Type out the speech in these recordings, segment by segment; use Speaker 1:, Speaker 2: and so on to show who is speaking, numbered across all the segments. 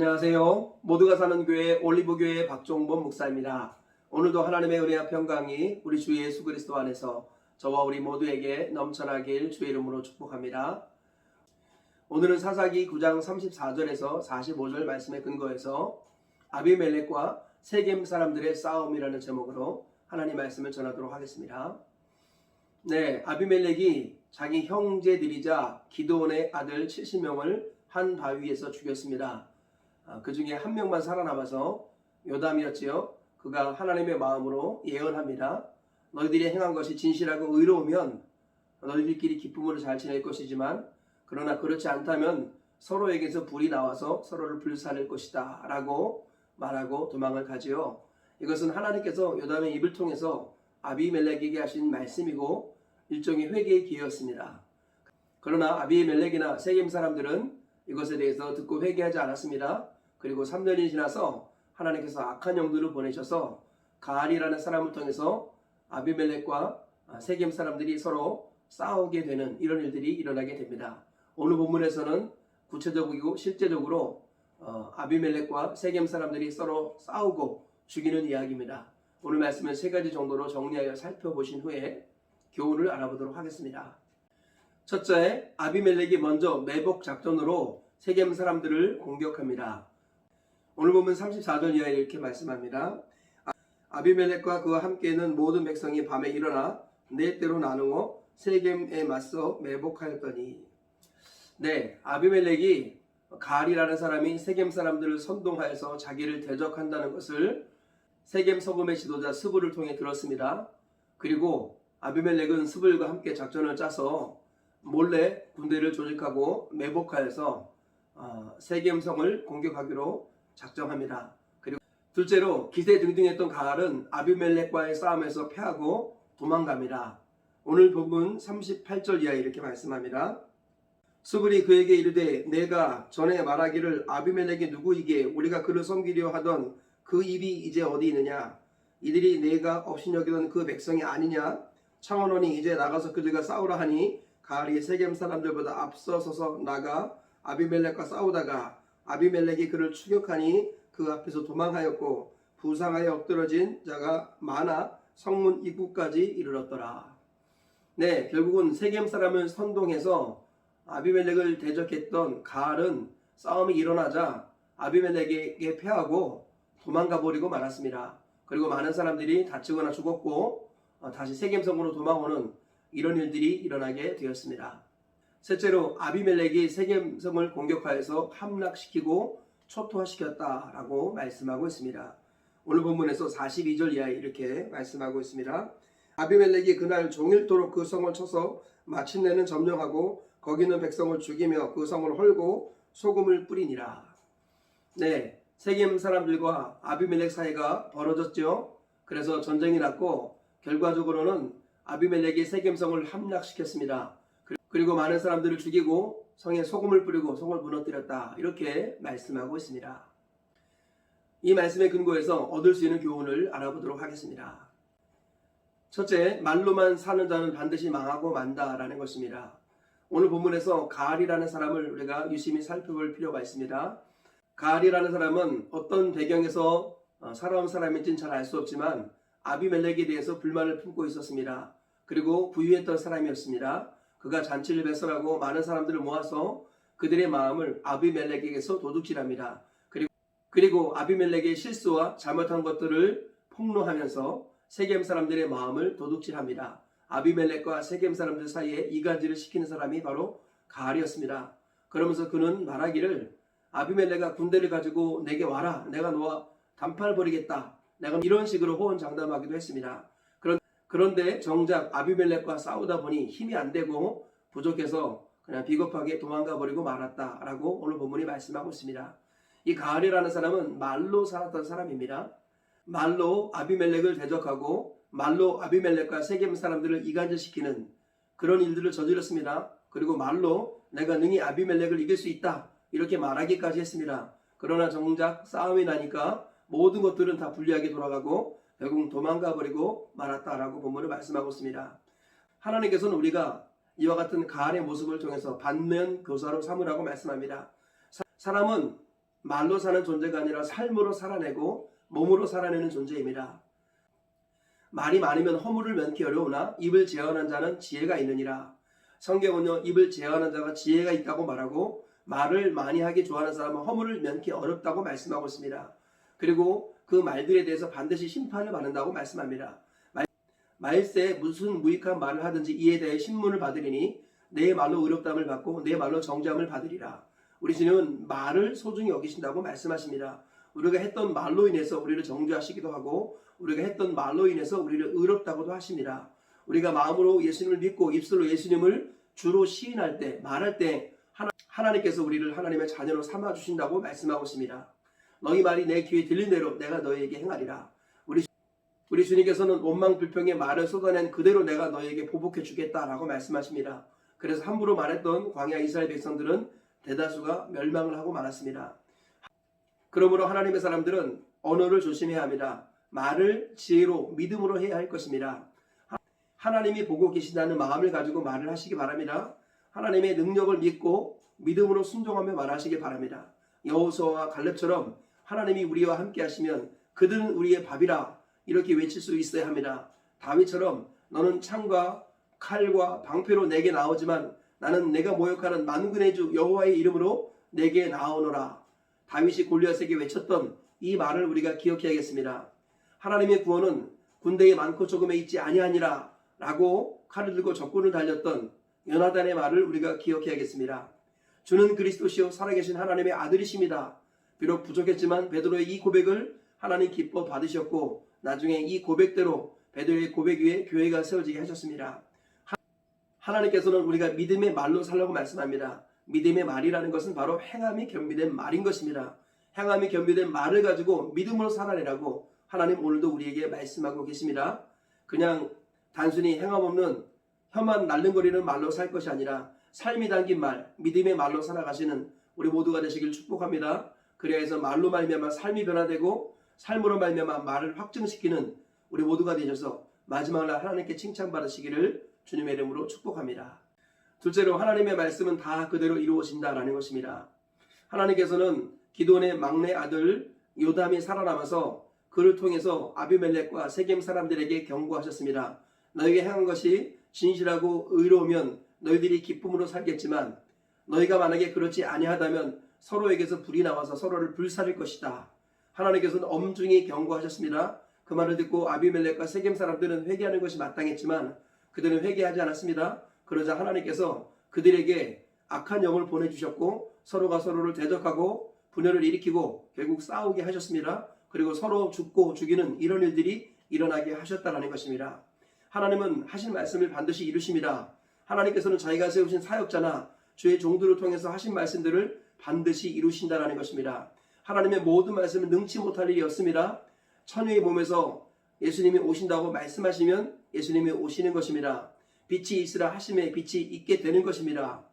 Speaker 1: 안녕하세요. 모두가 사는 교회 올리브교회 박종범 목사입니다. 오늘도 하나님의 은혜와 평강이 우리 주 예수 그리스도 안에서 저와 우리 모두에게 넘쳐나길 주의 이름으로 축복합니다. 오늘은 사사기 9장 34절에서 45절 말씀에 근거해서 아비멜렉과 세겜 사람들의 싸움이라는 제목으로 하나님 말씀을 전하도록 하겠습니다. 아비멜렉이 자기 형제들이자 기드온의 아들 70명을 한 바위에서 죽였습니다. 그 중에 한 명만 살아남아서 요담이었지요. 그가 하나님의 마음으로 예언합니다. 너희들이 행한 것이 진실하고 의로우면 너희들끼리 기쁨으로 잘 지낼 것이지만 그러나 그렇지 않다면 서로에게서 불이 나와서 서로를 불살릴 것이다 라고 말하고 도망을 가지요. 이것은 하나님께서 요담의 입을 통해서 아비멜렉에게 하신 말씀이고 일종의 회개의 기회였습니다. 그러나 아비멜렉이나 세겜 사람들은 이것에 대해서 듣고 회개하지 않았습니다. 그리고 3년이 지나서 하나님께서 악한 영들을 보내셔서 가알이라는 사람을 통해서 아비멜렉과 세겜 사람들이 서로 싸우게 되는 이런 일들이 일어나게 됩니다. 오늘 본문에서는 구체적이고 실제적으로 아비멜렉과 세겜 사람들이 서로 싸우고 죽이는 이야기입니다. 오늘 말씀은 세 가지 정도로 정리하여 살펴보신 후에 교훈을 알아보도록 하겠습니다. 첫째, 아비멜렉이 먼저 매복 작전으로 세겜 사람들을 공격합니다. 오늘 보면 34절 이하에 이렇게 말씀합니다. 아비멜렉과 그와 함께 있는 모든 백성이 밤에 일어나 네 대로 나누어 세겜에 맞서 매복하였더니 아비멜렉이 가알이라는 사람이 세겜 사람들을 선동하여서 자기를 대적한다는 것을 세겜 서금의 지도자 스불을 통해 들었습니다. 그리고 아비멜렉은 스불과 함께 작전을 짜서 몰래 군대를 조직하고 매복하여서 세겜성을 공격하기로 작정합니다. 그리고 둘째로 기세등등했던 가알은 아비멜렉과의 싸움에서 패하고 도망갑니다. 오늘 본문 38절 이하에 이렇게 말씀합니다. 스불이 그에게 이르되 내가 전에 말하기를 아비멜렉이 누구이게 우리가 그를 섬기려 하던 그 입이 이제 어디 있느냐? 이들이 내가 업신여기던 그 백성이 아니냐? 창원원이 이제 나가서 그들과 싸우라 하니 가알이 세겜 사람들보다 앞서서서 나가 아비멜렉과 싸우다가 아비멜렉이 그를 추격하니 그 앞에서 도망하였고 부상하여 엎드러진 자가 많아 성문 입구까지 이르렀더라. 결국은 세겜 사람을 선동해서 아비멜렉을 대적했던 가알은 싸움이 일어나자 아비멜렉에게 패하고 도망가 버리고 말았습니다. 그리고 많은 사람들이 다치거나 죽었고 다시 세겜성으로 도망오는 이런 일들이 일어나게 되었습니다. 셋째로 아비멜렉이 세겜성을 공격하여서 함락시키고 초토화시켰다라고 말씀하고 있습니다. 오늘 본문에서 42절 이하에 이렇게 말씀하고 있습니다. 아비멜렉이 그날 종일토록 그 성을 쳐서 마침내는 점령하고 거기 있는 백성을 죽이며 그 성을 헐고 소금을 뿌리니라. 세겜 사람들과 아비멜렉 사이가 벌어졌죠. 그래서 전쟁이 났고 결과적으로는 아비멜렉이 세겜성을 함락시켰습니다. 그리고 많은 사람들을 죽이고 성에 소금을 뿌리고 성을 무너뜨렸다. 이렇게 말씀하고 있습니다. 이 말씀에 근거해서 얻을 수 있는 교훈을 알아보도록 하겠습니다. 첫째, 말로만 사는 자는 반드시 망하고 만다라는 것입니다. 오늘 본문에서 가알이라는 사람을 우리가 유심히 살펴볼 필요가 있습니다. 가알이라는 사람은 어떤 배경에서 살아온 사람인지는 잘 알 수 없지만 아비멜렉에 대해서 불만을 품고 있었습니다. 그리고 부유했던 사람이었습니다. 그가 잔치를 배설하고 많은 사람들을 모아서 그들의 마음을 아비멜렉에게서 도둑질합니다. 그리고 아비멜렉의 실수와 잘못한 것들을 폭로하면서 세겜 사람들의 마음을 도둑질합니다. 아비멜렉과 세겜 사람들 사이에 이간질을 시키는 사람이 바로 가알이었습니다. 그러면서 그는 말하기를 아비멜렉아 군대를 가지고 내게 와라. 내가 너와 단판을 벌이겠다. 내가 이런 식으로 호언장담하기도 했습니다. 그런데 정작 아비멜렉과 싸우다 보니 힘이 안 되고 부족해서 그냥 비겁하게 도망가 버리고 말았다라고 오늘 본문이 말씀하고 있습니다. 이 가알이라는 사람은 말로 살았던 사람입니다. 말로 아비멜렉을 대적하고 말로 아비멜렉과 세겜 사람들을 이간질시키는 그런 일들을 저질렀습니다. 그리고 말로 내가 능히 아비멜렉을 이길 수 있다 이렇게 말하기까지 했습니다. 그러나 정작 싸움이 나니까 모든 것들은 다 불리하게 돌아가고 결국 도망가 버리고 말았다라고 본문을 말씀하고 있습니다. 하나님께서는 우리가 이와 같은 가알의 모습을 통해서 반면 교사로 삼으라고 말씀합니다. 사람은 말로 사는 존재가 아니라 삶으로 살아내고 몸으로 살아내는 존재입니다. 말이 많으면 허물을 면키 어려우나 입을 제어하는 자는 지혜가 있느니라. 성경은요, 입을 제어하는 자가 지혜가 있다고 말하고 말을 많이 하기 좋아하는 사람은 허물을 면키 어렵다고 말씀하고 있습니다. 그리고 그 말들에 대해서 반드시 심판을 받는다고 말씀합니다. 말세에 무슨 무익한 말을 하든지 이에 대해 신문을 받으리니 내 말로 의롭다함을 받고 내 말로 정죄함을 받으리라. 우리 주님은 말을 소중히 여기신다고 말씀하십니다. 우리가 했던 말로 인해서 우리를 정죄하시기도 하고 우리가 했던 말로 인해서 우리를 의롭다고도 하십니다. 우리가 마음으로 예수님을 믿고 입술로 예수님을 주로 시인할 때, 말할 때 하나님께서 우리를 하나님의 자녀로 삼아주신다고 말씀하고 있습니다. 너희 말이 내 귀에 들린 대로 내가 너희에게 행하리라. 우리 주님께서는 원망불평의 말을 쏟아낸 그대로 내가 너희에게 보복해 주겠다라고 말씀하십니다. 그래서 함부로 말했던 광야 이스라엘 백성들은 대다수가 멸망을 하고 말았습니다. 그러므로 하나님의 사람들은 언어를 조심해야 합니다. 말을 지혜로 믿음으로 해야 할 것입니다. 하나님이 보고 계신다는 마음을 가지고 말을 하시기 바랍니다. 하나님의 능력을 믿고 믿음으로 순종하며 말하시기 바랍니다. 여호수아와 갈렙처럼 하나님이 우리와 함께 하시면 그들은 우리의 밥이라 이렇게 외칠 수 있어야 합니다. 다윗처럼 너는 창과 칼과 방패로 내게 나오지만 나는 내가 모욕하는 만군의 주 여호와의 이름으로 내게 나오노라. 다윗이 골리앗에게 외쳤던 이 말을 우리가 기억해야겠습니다. 하나님의 구원은 군대에 많고 적음에 있지 아니하니라 라고 칼을 들고 적군을 달렸던 요나단의 말을 우리가 기억해야겠습니다. 주는 그리스도시요 살아계신 하나님의 아들이십니다. 비록 부족했지만 베드로의 이 고백을 하나님 기뻐 받으셨고 나중에 이 고백대로 베드로의 고백 위에 교회가 세워지게 하셨습니다. 하나님께서는 우리가 믿음의 말로 살라고 말씀합니다. 믿음의 말이라는 것은 바로 행함이 겸비된 말인 것입니다. 행함이 겸비된 말을 가지고 믿음으로 살아내라고 하나님 오늘도 우리에게 말씀하고 계십니다. 그냥 단순히 행함 없는 혀만 날름거리는 말로 살 것이 아니라 삶이 담긴 말, 믿음의 말로 살아가시는 우리 모두가 되시길 축복합니다. 그래야 해서 말로 말미암아 삶이 변화되고 삶으로 말미암아 말을 확증시키는 우리 모두가 되셔서 마지막 날 하나님께 칭찬받으시기를 주님의 이름으로 축복합니다. 둘째로 하나님의 말씀은 다 그대로 이루어진다라는 것입니다. 하나님께서는 기드온의 막내 아들 요담이 살아남아서 그를 통해서 아비멜렉과 세겜 사람들에게 경고하셨습니다. 너에게 행한 것이 진실하고 의로우면 너희들이 기쁨으로 살겠지만 너희가 만약에 그렇지 아니하다면 서로에게서 불이 나와서 서로를 불살릴 것이다. 하나님께서는 엄중히 경고하셨습니다. 그 말을 듣고 아비멜렉과 세겜 사람들은 회개하는 것이 마땅했지만 그들은 회개하지 않았습니다. 그러자 하나님께서 그들에게 악한 영을 보내주셨고 서로가 서로를 대적하고 분열을 일으키고 결국 싸우게 하셨습니다. 그리고 서로 죽고 죽이는 이런 일들이 일어나게 하셨다는 것입니다. 하나님은 하신 말씀을 반드시 이루십니다. 하나님께서는 자기가 세우신 사역자나 주의 종들을 통해서 하신 말씀들을 반드시 이루신다는 것입니다. 하나님의 모든 말씀은 능치 못할 일이 없습니다. 천유의 몸에서 예수님이 오신다고 말씀하시면 예수님이 오시는 것입니다. 빛이 있으라 하심에 빛이 있게 되는 것입니다.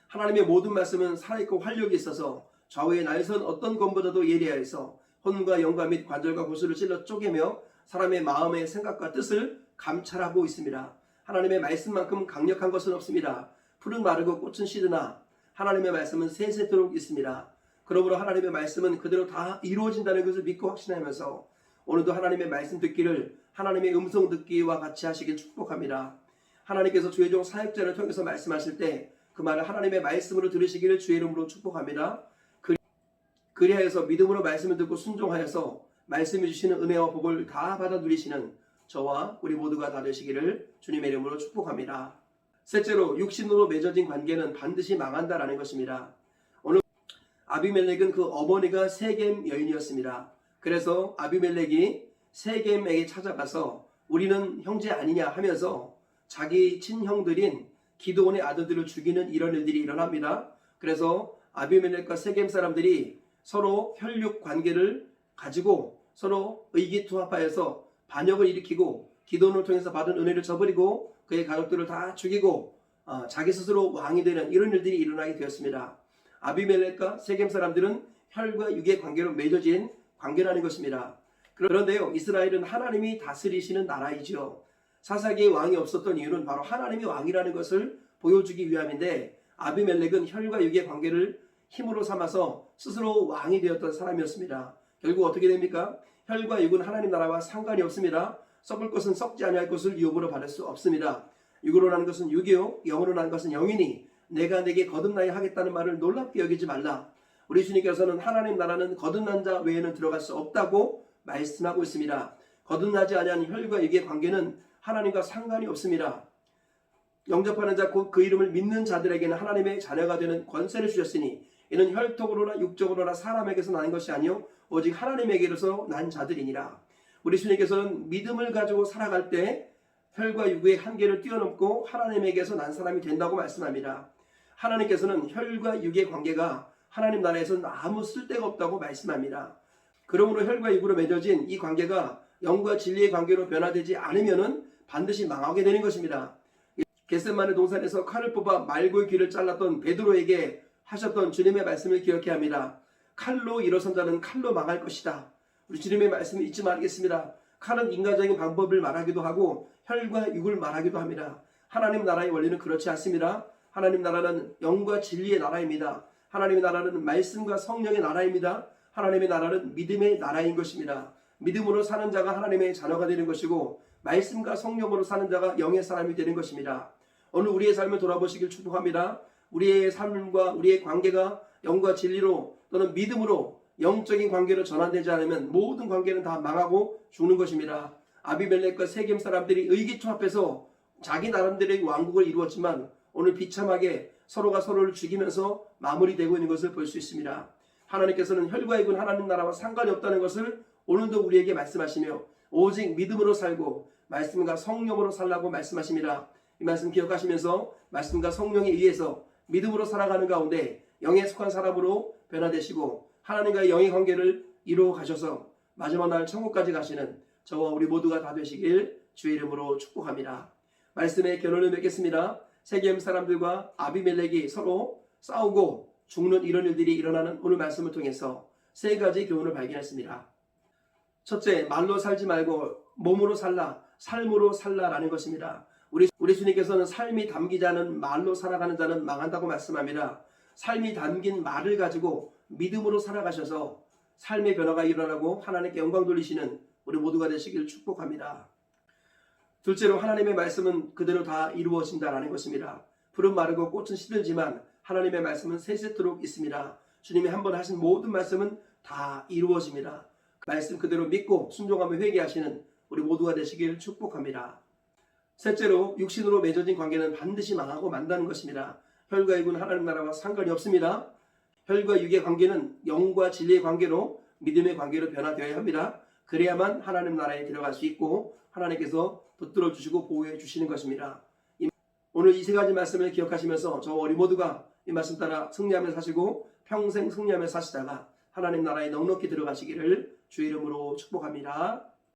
Speaker 1: 하나님의 모든 말씀은 살아있고 활력이 있어서 좌우의 날선 어떤 검보다도 예리하여서 혼과 영과 및 관절과 고수를 찔러 쪼개며 사람의 마음의 생각과 뜻을 감찰하고 있습니다. 하나님의 말씀만큼 강력한 것은 없습니다. 풀은 마르고 꽃은 시드나 하나님의 말씀은 세세토록 있습니다. 그러므로 하나님의 말씀은 그대로 다 이루어진다는 것을 믿고 확신하면서 오늘도 하나님의 말씀 듣기를 하나님의 음성 듣기와 같이 하시길 축복합니다. 하나님께서 주의 종 사역자를 통해서 말씀하실 때 그 말을 하나님의 말씀으로 들으시기를 주의 이름으로 축복합니다. 그리하여서 믿음으로 말씀을 듣고 순종하여서 말씀해 주시는 은혜와 복을 다 받아 누리시는 저와 우리 모두가 다 되시기를 주님의 이름으로 축복합니다. 셋째로 육신으로 맺어진 관계는 반드시 망한다라는 것입니다. 오늘 아비멜렉은 그 어머니가 세겜 여인이었습니다. 그래서 아비멜렉이 세겜에게 찾아가서 우리는 형제 아니냐 하면서 자기 친형들인 기드온의 아들들을 죽이는 이런 일들이 일어납니다. 그래서 아비멜렉과 세겜 사람들이 서로 혈육 관계를 가지고 서로 의기투합하여서 반역을 일으키고 기드온을 통해서 받은 은혜를 저버리고 그의 가족들을 다 죽이고 자기 스스로 왕이 되는 이런 일들이 일어나게 되었습니다. 아비멜렉과 세겜 사람들은 혈과 육의 관계로 맺어진 관계라는 것입니다. 그런데요, 이스라엘은 하나님이 다스리시는 나라이죠. 사사기에 왕이 없었던 이유는 바로 하나님이 왕이라는 것을 보여주기 위함인데 아비멜렉은 혈과 육의 관계를 힘으로 삼아서 스스로 왕이 되었던 사람이었습니다. 결국 어떻게 됩니까? 혈과 육은 하나님 나라와 상관이 없습니다. 썩을 것은 썩지 아니할 것을 유업으로 받을 수 없습니다. 육으로 난 것은 육이요 영으로 난 것은 영이니 내가 내게 거듭나야 하겠다는 말을 놀랍게 여기지 말라. 우리 주님께서는 하나님 나라는 거듭난 자 외에는 들어갈 수 없다고 말씀하고 있습니다. 거듭나지 아니한 혈과 육의 관계는 하나님과 상관이 없습니다. 영접하는 자 곧 그 이름을 믿는 자들에게는 하나님의 자녀가 되는 권세를 주셨으니 이는 혈통으로나 육적으로나 사람에게서 난 것이 아니요 오직 하나님에게로서 난 자들이니라. 우리 주님께서는 믿음을 가지고 살아갈 때 혈과 육의 한계를 뛰어넘고 하나님에게서 난 사람이 된다고 말씀합니다. 하나님께서는 혈과 육의 관계가 하나님 나라에서는 아무 쓸데가 없다고 말씀합니다. 그러므로 혈과 육으로 맺어진 이 관계가 영과 진리의 관계로 변화되지 않으면 반드시 망하게 되는 것입니다. 겟세마네 동산에서 칼을 뽑아 말고의 귀를 잘랐던 베드로에게 하셨던 주님의 말씀을 기억해야 합니다. 칼로 일어선 자는 칼로 망할 것이다. 우리 주님의 말씀을 잊지 말겠습니다. 칼은 인간적인 방법을 말하기도 하고 혈과 육을 말하기도 합니다. 하나님 나라의 원리는 그렇지 않습니다. 하나님 나라는 영과 진리의 나라입니다. 하나님의 나라는 말씀과 성령의 나라입니다. 하나님의 나라는 믿음의 나라인 것입니다. 믿음으로 사는 자가 하나님의 자녀가 되는 것이고 말씀과 성령으로 사는 자가 영의 사람이 되는 것입니다. 오늘 우리의 삶을 돌아보시길 축복합니다. 우리의 삶과 우리의 관계가 영과 진리로 또는 믿음으로 영적인 관계로 전환되지 않으면 모든 관계는 다 망하고 죽는 것입니다. 아비멜렉과 세겜 사람들이 의기투합해서 자기 나름대로의 왕국을 이루었지만 오늘 비참하게 서로가 서로를 죽이면서 마무리되고 있는 것을 볼 수 있습니다. 하나님께서는 혈과 육은 하나님 나라와 상관이 없다는 것을 오늘도 우리에게 말씀하시며 오직 믿음으로 살고 말씀과 성령으로 살라고 말씀하십니다. 이 말씀 기억하시면서 말씀과 성령에 의해서 믿음으로 살아가는 가운데 영에 속한 사람으로 변화되시고 하나님과의 영의 관계를 이루어 가셔서 마지막 날 천국까지 가시는 저와 우리 모두가 다 되시길 주의 이름으로 축복합니다. 말씀의 결론을 맺겠습니다. 세겜 사람들과 아비멜렉이 서로 싸우고 죽는 이런 일들이 일어나는 오늘 말씀을 통해서 세 가지 교훈을 발견했습니다. 첫째, 말로 살지 말고 몸으로 살라, 삶으로 살라라는 것입니다. 우리 주님께서는 삶이 담기지 않은 말로 살아가는 자는 망한다고 말씀합니다. 삶이 담긴 말을 가지고 믿음으로 살아가셔서 삶의 변화가 일어나고 하나님께 영광 돌리시는 우리 모두가 되시길 축복합니다. 둘째로 하나님의 말씀은 그대로 다 이루어진다라는 것입니다. 풀은 마르고 꽃은 시들지만 하나님의 말씀은 세세토록 있습니다. 주님이 한번 하신 모든 말씀은 다 이루어집니다. 말씀 그대로 믿고 순종하며 회개하시는 우리 모두가 되시길 축복합니다. 셋째로 육신으로 맺어진 관계는 반드시 망하고 만다는 것입니다. 혈과 육은 하나님 나라와 상관이 없습니다. 혈과 육의 관계는 영과 진리의 관계로 믿음의 관계로 변화되어야 합니다. 그래야만 하나님 나라에 들어갈 수 있고 하나님께서 붙들어 주시고 보호해 주시는 것입니다. 오늘 이 세 가지 말씀을 기억하시면서 저 우리 모두가 이 말씀 따라 승리하며 사시고 평생 승리하며 사시다가 하나님 나라에 넉넉히 들어가시기를 주의 이름으로 축복합니다.